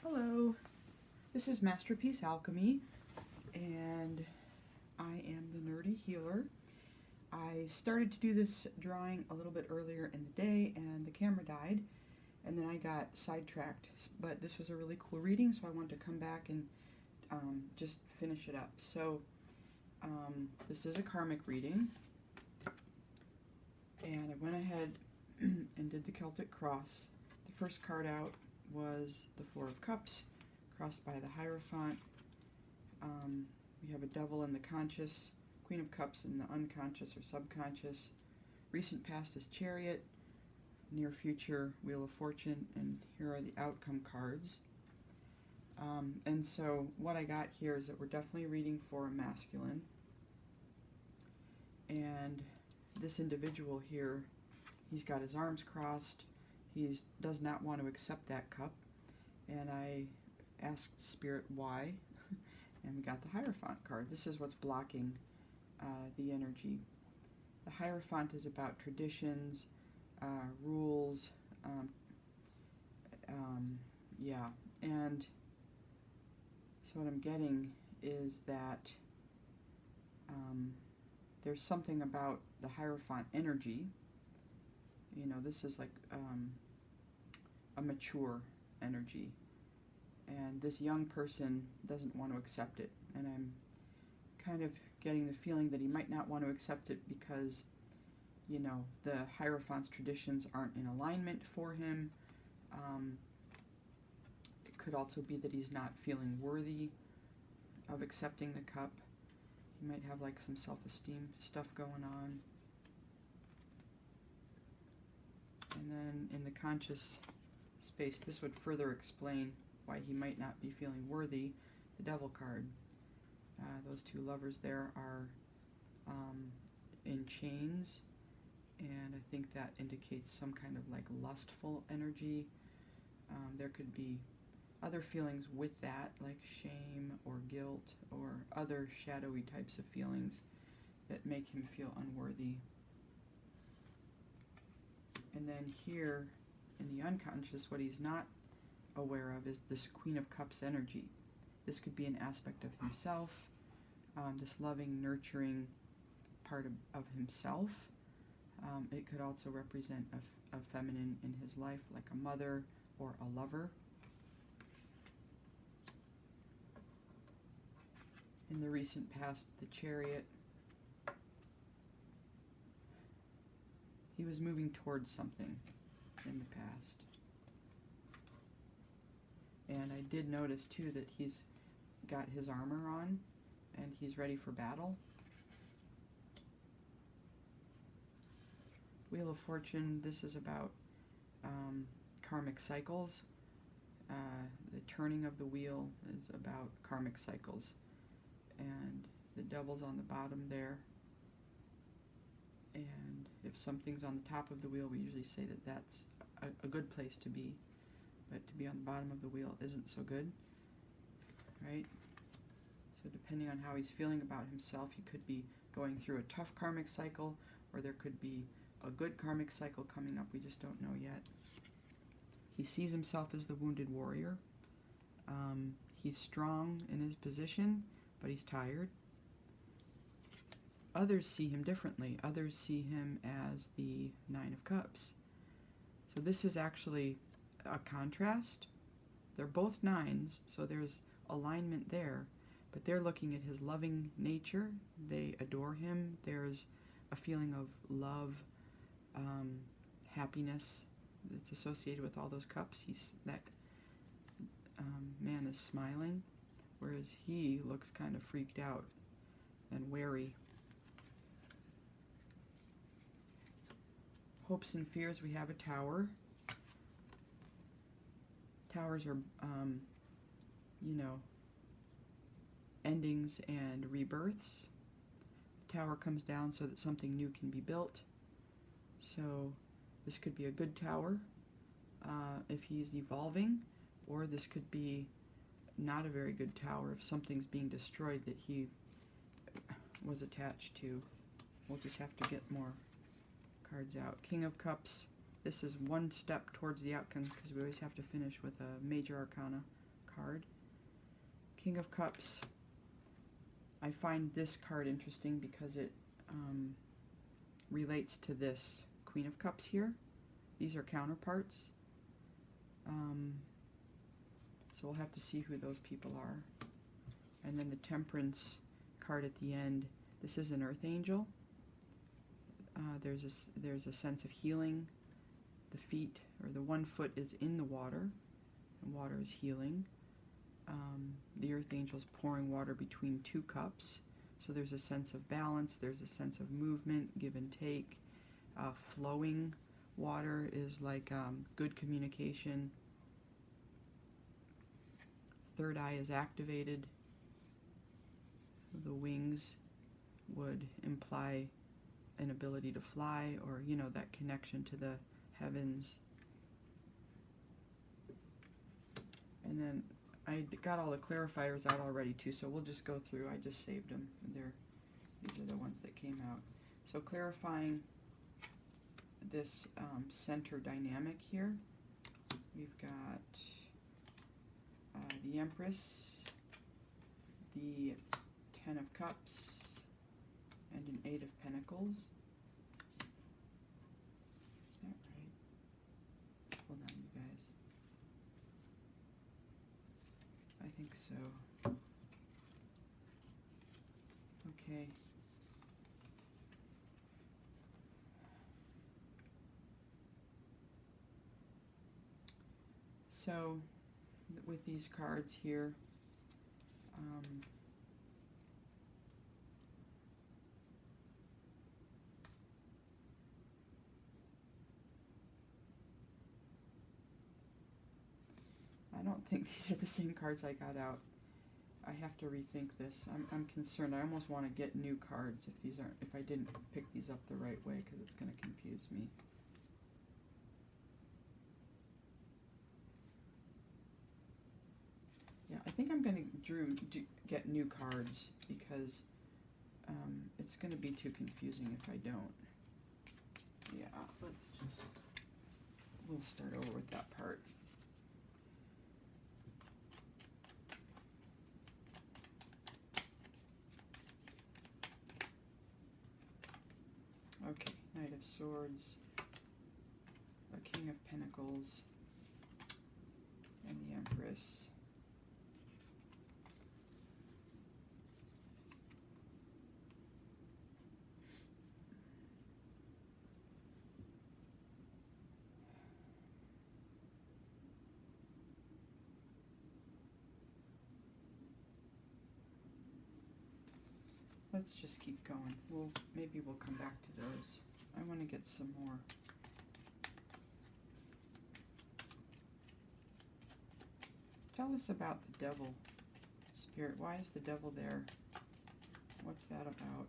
Hello, this is Masterpiece Alchemy, and I am the Nerdy Healer. I started to do this drawing a little bit earlier in the day, and the camera died, and then I got sidetracked. But this was a really cool reading, so I wanted to come back and just finish it up. So, this is a karmic reading, and I went ahead and did the Celtic cross. The first card out was the Four of Cups, crossed by the Hierophant. We have a Devil in the conscious, Queen of Cups in the unconscious or subconscious. Recent past is Chariot, near future Wheel of Fortune, and here are the outcome cards. And so what I got here is that we're definitely reading for a masculine. And this individual here, he's got his arms crossed. He does not want to accept that cup. And I asked Spirit why, and we got the Hierophant card. This is what's blocking the energy. The Hierophant is about traditions, rules, yeah. And so what I'm getting is that there's something about the Hierophant energy. You know, this is like a mature energy. And this young person doesn't want to accept it. And I'm kind of getting the feeling that he might not want to accept it because, you know, the Hierophant's traditions aren't in alignment for him. It could also be that he's not feeling worthy of accepting the cup. He might have like some self-esteem stuff going on. And then in the conscious space, this would further explain why he might not be feeling worthy. The Devil card. Those two lovers there are in chains, and I think that indicates some kind of like lustful energy. There could be other feelings with that, like shame or guilt or other shadowy types of feelings that make him feel unworthy. And then here in the unconscious, what he's not aware of is this Queen of Cups energy. This could be an aspect of himself, this loving, nurturing part of himself. It could also represent a feminine in his life, like a mother or a lover. In the recent past, the Chariot, he was moving towards something in the past. And I did notice too that he's got his armor on and he's ready for battle. Wheel of Fortune, this is about karmic cycles. The turning of the wheel is about karmic cycles. And the Devil's on the bottom there. And if something's on the top of the wheel, we usually say that that's a good place to be. But to be on the bottom of the wheel isn't so good, right? So depending on how he's feeling about himself, he could be going through a tough karmic cycle, or there could be a good karmic cycle coming up. We just don't know yet. He sees himself as the wounded warrior. He's strong in his position, but he's tired. Others see him differently. Others see him as the Nine of Cups. So this is actually a contrast. They're both nines, so there's alignment there, but they're looking at his loving nature. They adore him. There's a feeling of love, happiness that's associated with all those cups. That man is smiling, whereas he looks kind of freaked out and wary. Hopes and fears, we have a Tower. Towers are, you know, endings and rebirths. The tower comes down so that something new can be built. So this could be a good tower if he's evolving, or this could be not a very good tower if something's being destroyed that he was attached to. We'll just have to get more cards out. King of Cups. This is one step towards the outcome because we always have to finish with a major arcana card. King of Cups. I find this card interesting because it relates to this Queen of Cups here. These are counterparts. So we'll have to see who those people are. And then the Temperance card at the end. This is an Earth Angel. There's a sense of healing. The feet, or the one foot, is in the water, and water is healing. The Earth Angel's pouring water between two cups, so there's a sense of balance, there's a sense of movement, give and take. Flowing water is like good communication. Third eye is activated. The wings would imply an ability to fly, or, you know, that connection to the heavens. And then I got all the clarifiers out already too, so we'll just go through. I just saved them. These are the ones that came out. So clarifying this center dynamic here, we've got the Empress, the Ten of Cups, and an Eight of Pentacles. Is that right? Hold on, you guys. I think so. Okay. So, with these cards here, I don't think these are the same cards I got out. I have to rethink this. I'm concerned. I almost want to get new cards if I didn't pick these up the right way, because it's going to confuse me. Yeah, I think I'm going to get new cards, because it's going to be too confusing if I don't. Yeah, we'll start over with that part. Okay, Knight of Swords, a King of Pentacles, and the Empress. Let's just keep going. Maybe we'll come back to those. I want to get some more. Tell us about the Devil, Spirit. Why is the Devil there? What's that about?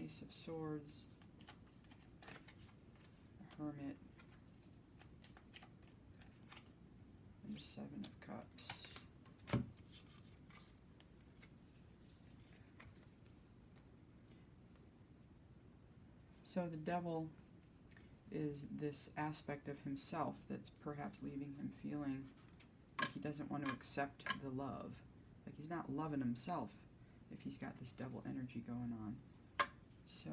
Ace of Swords, a Hermit, and the Seven of Cups. So the Devil is this aspect of himself that's perhaps leaving him feeling like he doesn't want to accept the love. Like he's not loving himself if he's got this Devil energy going on. So,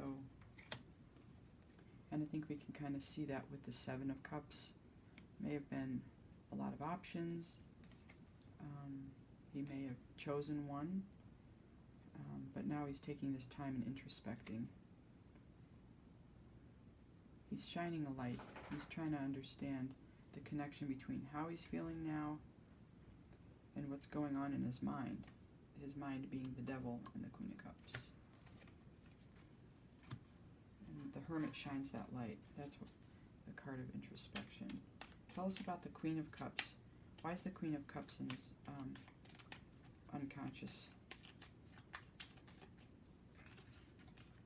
and I think we can kind of see that with the Seven of Cups. May have been a lot of options. He may have chosen one, but now he's taking this time and introspecting. He's shining a light. He's trying to understand the connection between how he's feeling now and what's going on in his mind. His mind being the Devil and the Queen of Cups. And the Hermit shines that light. That's what the card of introspection. Tell us about the Queen of Cups. Why is the Queen of Cups in his unconscious?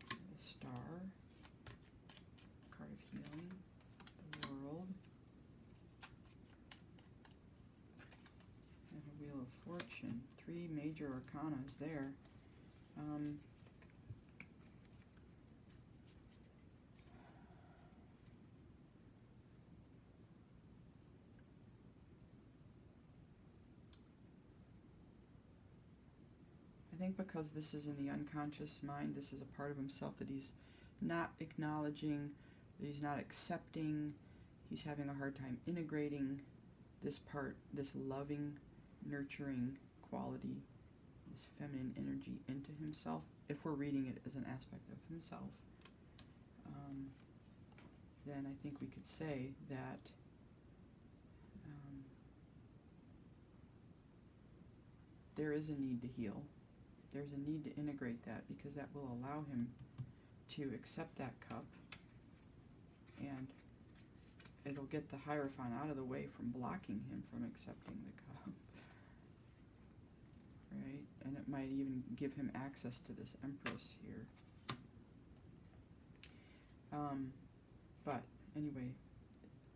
The Star. Card of healing, the World, and a Wheel of Fortune. Three major arcanas there. think because this is in the unconscious mind, this is a part of himself that he's not acknowledging, that he's not accepting. He's having a hard time integrating this part, this loving, nurturing quality, this feminine energy into himself, if we're reading it as an aspect of himself. Then I think we could say that there is a need to heal. There's a need to integrate that, because that will allow him to accept that cup, and it'll get the Hierophant out of the way from blocking him from accepting the cup. Right? And it might even give him access to this Empress here. But anyway,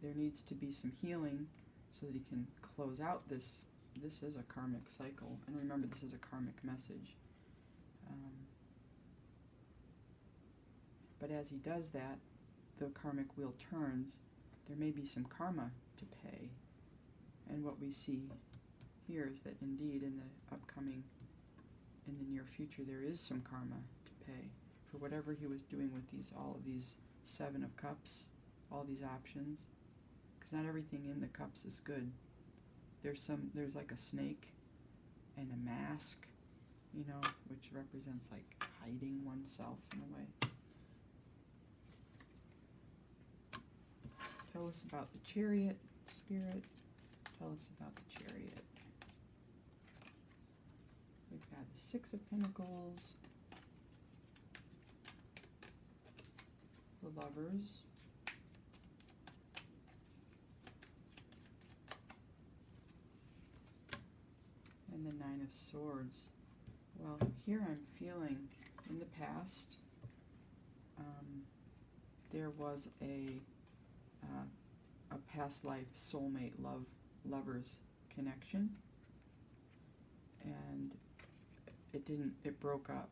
there needs to be some healing so that he can close out this. This is a karmic cycle, and remember, this is a karmic message. But as he does that, the karmic wheel turns. There may be some karma to pay. And what we see here is that indeed in the near future, there is some karma to pay for whatever he was doing with all of these Seven of Cups, all these options. Because not everything in the cups is good. There's like a snake and a mask, which represents like hiding oneself in a way. Tell us about the Chariot, Spirit. Tell us about the Chariot. We've got the Six of Pentacles, the Lovers, and the Nine of Swords. Well, here I'm feeling in the past there was a past life soulmate lovers connection, and it broke up.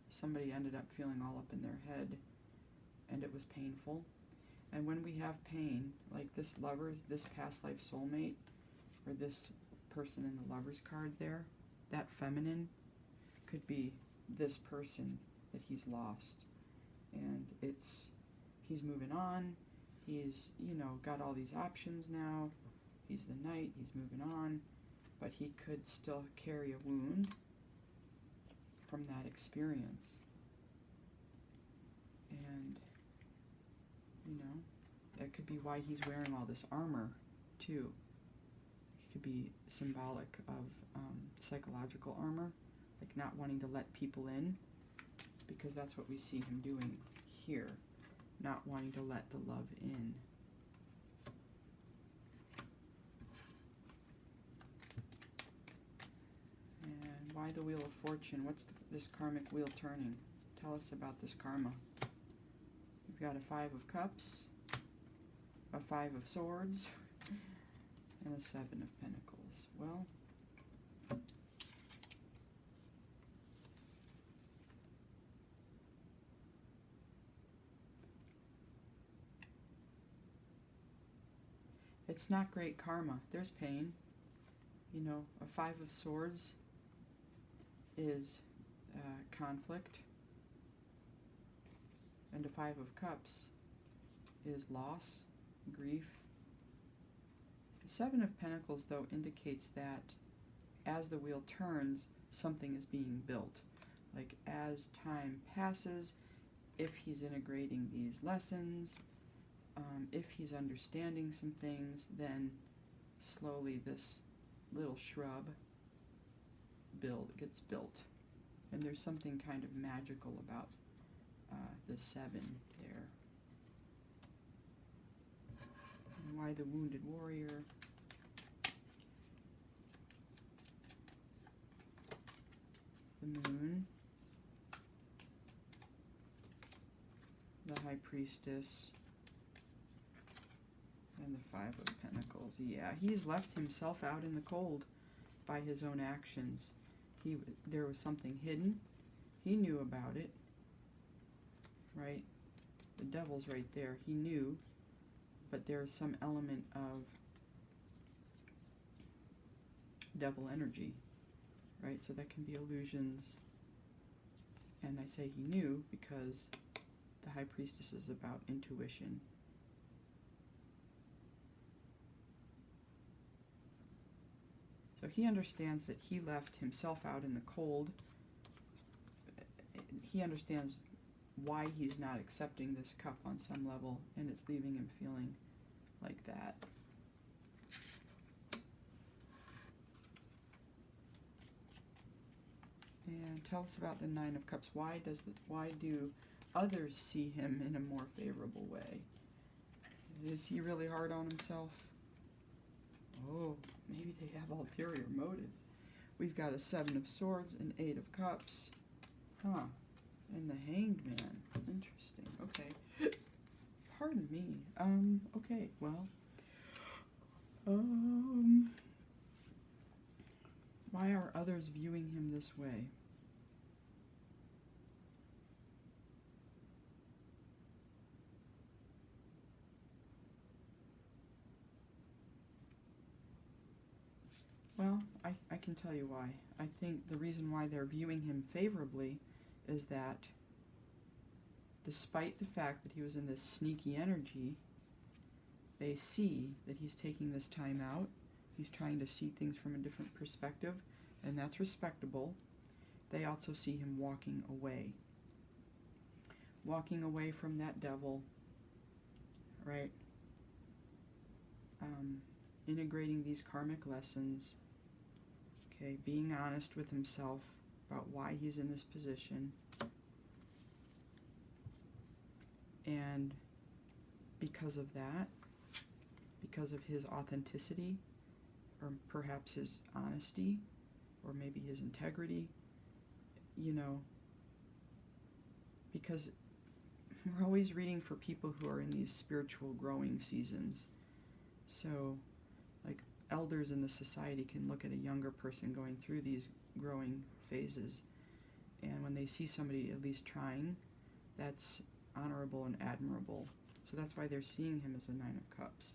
Somebody ended up feeling all up in their head, and it was painful. And when we have pain, like this past life soulmate, or this person in the Lover's card there, that feminine could be this person that he's lost. And he's moving on. He's, got all these options now. He's the Knight, he's moving on, but he could still carry a wound from that experience. And, that could be why he's wearing all this armor, too. It could be symbolic of psychological armor, like not wanting to let people in, because that's what we see him doing here, not wanting to let the love in. And why the Wheel of Fortune? What's this karmic wheel turning? Tell us about this karma. We've got a Five of Cups, a Five of Swords, and a Seven of Pentacles. Well, it's not great karma. There's pain. A Five of Swords is conflict, and a Five of Cups is loss, grief. The Seven of Pentacles, though, indicates that as the wheel turns, something is being built. Like as time passes, if he's integrating these lessons, if he's understanding some things, then slowly this little shrub gets built. And there's something kind of magical about the Seven there. And why the Wounded Warrior? The Moon. The High Priestess. And the Five of Pentacles. Yeah, he's left himself out in the cold by his own actions. There was something hidden. He knew about it. Right? The Devil's right there. He knew, but there's some element of devil energy. Right? So that can be illusions, And I say he knew because the High Priestess is about intuition. So he understands that he left himself out in the cold. He understands why he's not accepting this cup on some level, and it's leaving him feeling like that. And tell us about the Nine of Cups. Why do others see him in a more favorable way? Is he really hard on himself? Oh, maybe they have ulterior motives. We've got a Seven of Swords, an Eight of Cups. Huh. And the Hanged Man. Interesting. Okay. Pardon me. Okay, well. Why are others viewing him this way? Well, I can tell you why. I think the reason why they're viewing him favorably is that despite the fact that he was in this sneaky energy, they see that he's taking this time out. He's trying to see things from a different perspective, and that's respectable. They also see him walking away. Walking away from that devil, right? Integrating these karmic lessons, okay, being honest with himself about why he's in this position, and because of that, because of his authenticity, or perhaps his honesty, or maybe his integrity, you know, because we're always reading for people who are in these spiritual growing seasons. So, like, elders in the society can look at a younger person going through these growing phases, and when they see somebody at least trying, that's honorable and admirable. So that's why they're seeing him as a Nine of Cups.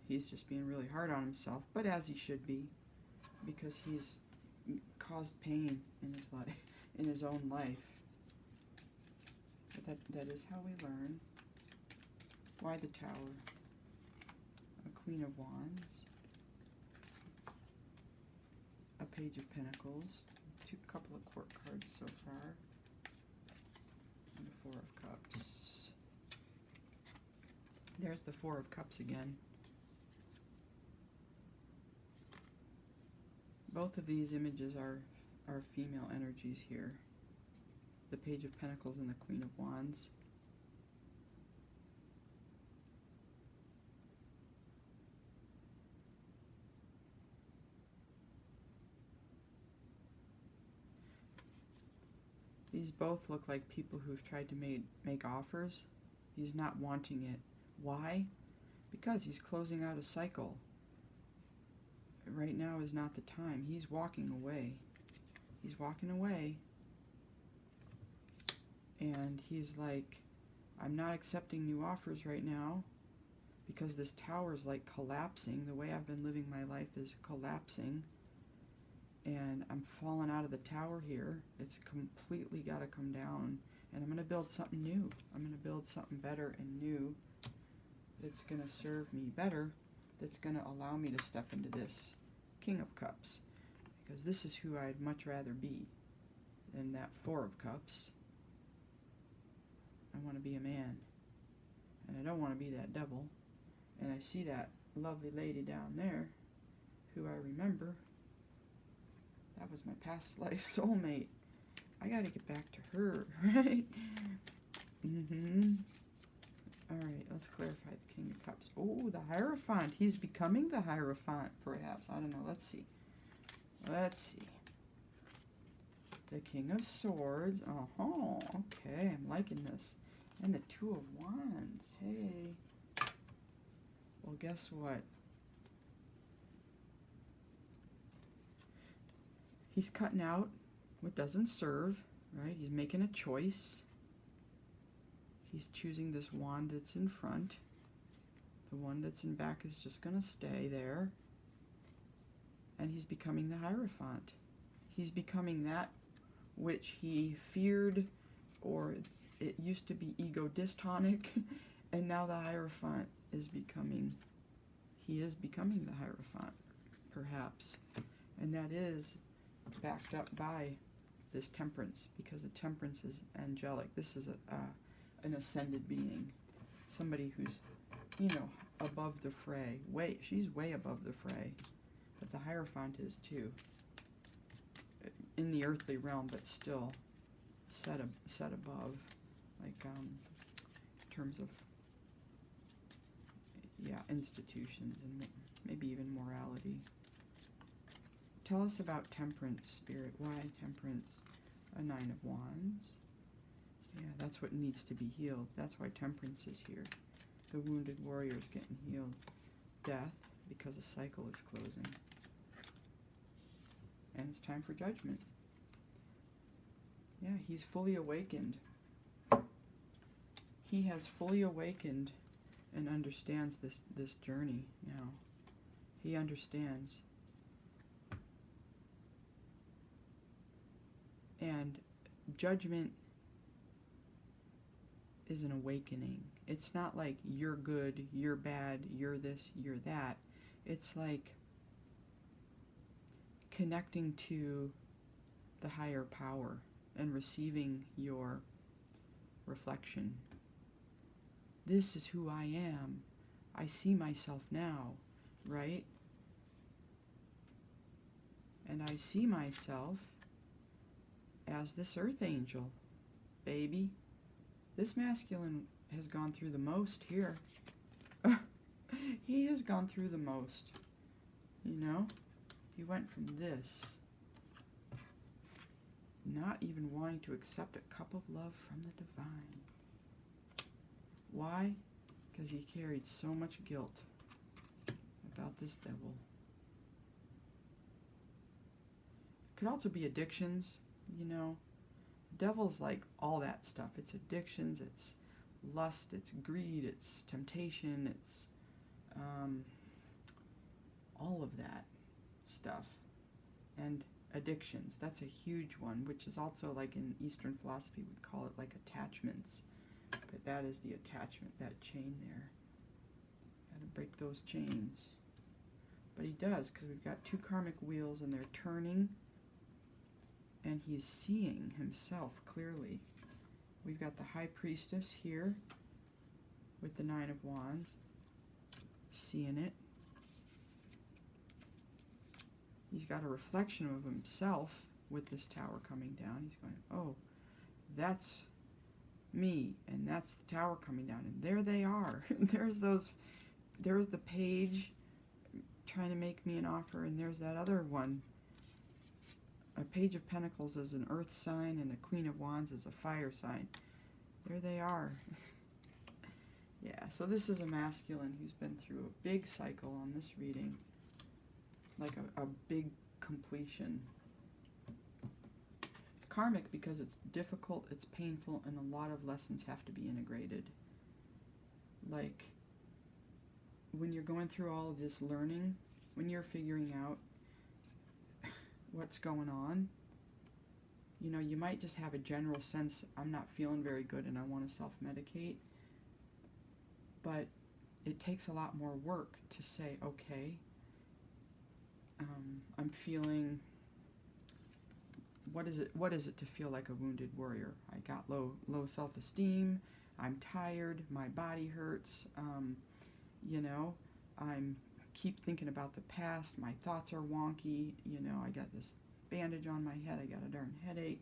He's just being really hard on himself, but as he should be, because he's caused pain in his life, in his own life. But that is how we learn. Why the Tower? A Queen of Wands, a Page of Pentacles, a couple of court cards so far, and the Four of Cups. There's the Four of Cups again. Both of these images are female energies here. The Page of Pentacles and the Queen of Wands. These both look like people who've tried to make offers. He's not wanting it. Why? Because he's closing out a cycle. Right now is not the time. He's walking away. He's walking away. And he's like, I'm not accepting new offers right now because this tower is like collapsing. The way I've been living my life is collapsing. And I'm falling out of the tower here. It's completely got to come down. And I'm going to build something new. I'm going to build something better and new that's going to serve me better, that's going to allow me to step into this King of Cups. Because this is who I'd much rather be than that Four of Cups. I want to be a man. And I don't want to be that devil. And I see that lovely lady down there who I remember. That was my past life soulmate. I gotta get back to her, right? Alright, let's clarify the King of Cups. Oh, the Hierophant. He's becoming the Hierophant, perhaps. I don't know. Let's see. Let's see. The King of Swords. Oh, okay. I'm liking this. And the Two of Wands. Hey. Well, guess what? He's cutting out what doesn't serve, right? He's making a choice. He's choosing this wand that's in front. The one that's in back is just going to stay there. And he's becoming the Hierophant. He's becoming that which he feared, or it used to be ego dystonic, and now the Hierophant is becoming, he is becoming the Hierophant, perhaps. And that is backed up by this Temperance, because the Temperance is angelic. This is an ascended being, somebody who's, you know, above the fray. She's way above the fray, but the Hierophant is too, in the earthly realm, but still set above, like in terms of, yeah, institutions and maybe even morality. Tell us about Temperance, Spirit. Why Temperance? A Nine of Wands. Yeah, that's what needs to be healed. That's why Temperance is here. The wounded warrior is getting healed. Death, because a cycle is closing. And it's time for judgment. Yeah, he's fully awakened. He has fully awakened and understands this journey now. He understands. And judgment is an awakening. It's not like you're good, you're bad, you're this, you're that. It's like connecting to the higher power and receiving your reflection. This is who I am. I see myself now, right? And I see myself as this earth angel, baby. This masculine has gone through the most here. He has gone through the most, you know? He went from this, not even wanting to accept a cup of love from the divine. Why? Because he carried so much guilt about this devil. Could also be addictions, you know. Devil's like all that stuff. It's addictions, it's lust, it's greed, it's temptation, it's all of that stuff. And addictions, that's a huge one, which is also, like in Eastern philosophy, we'd call it like attachments. But that is the attachment, that chain there. Gotta break those chains. But he does, because we've got two karmic wheels and they're turning, and he's seeing himself clearly. We've got the High Priestess here with the Nine of Wands, seeing it. He's got a reflection of himself with this tower coming down. He's going, oh, that's me, and that's the tower coming down, and there they are. There's the page trying to make me an offer, and there's that other one. A Page of Pentacles is an earth sign, and a Queen of Wands is a fire sign. There they are. Yeah, so this is a masculine who's been through a big cycle on this reading, like a big completion. It's karmic because it's difficult, it's painful, and a lot of lessons have to be integrated. Like, when you're going through all of this learning, when you're figuring out what's going on, you know, you might just have a general sense, I'm not feeling very good and I want to self-medicate. But it takes a lot more work to say, okay, I'm feeling, what is it to feel like a wounded warrior? I got low self-esteem, I'm tired, my body hurts, you know, I'm keep thinking about the past, my thoughts are wonky, you know, I got this bandage on my head, I got a darn headache.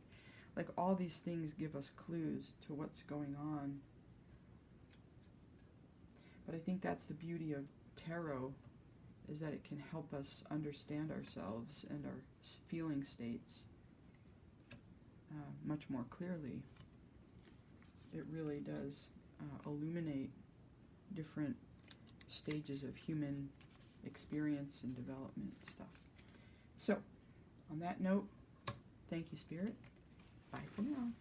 Like, all these things give us clues to what's going on. But I think that's the beauty of tarot, is that it can help us understand ourselves and our feeling states much more clearly. It really does illuminate different stages of human experience and development stuff. So, on that note, thank you, Spirit. Bye for now.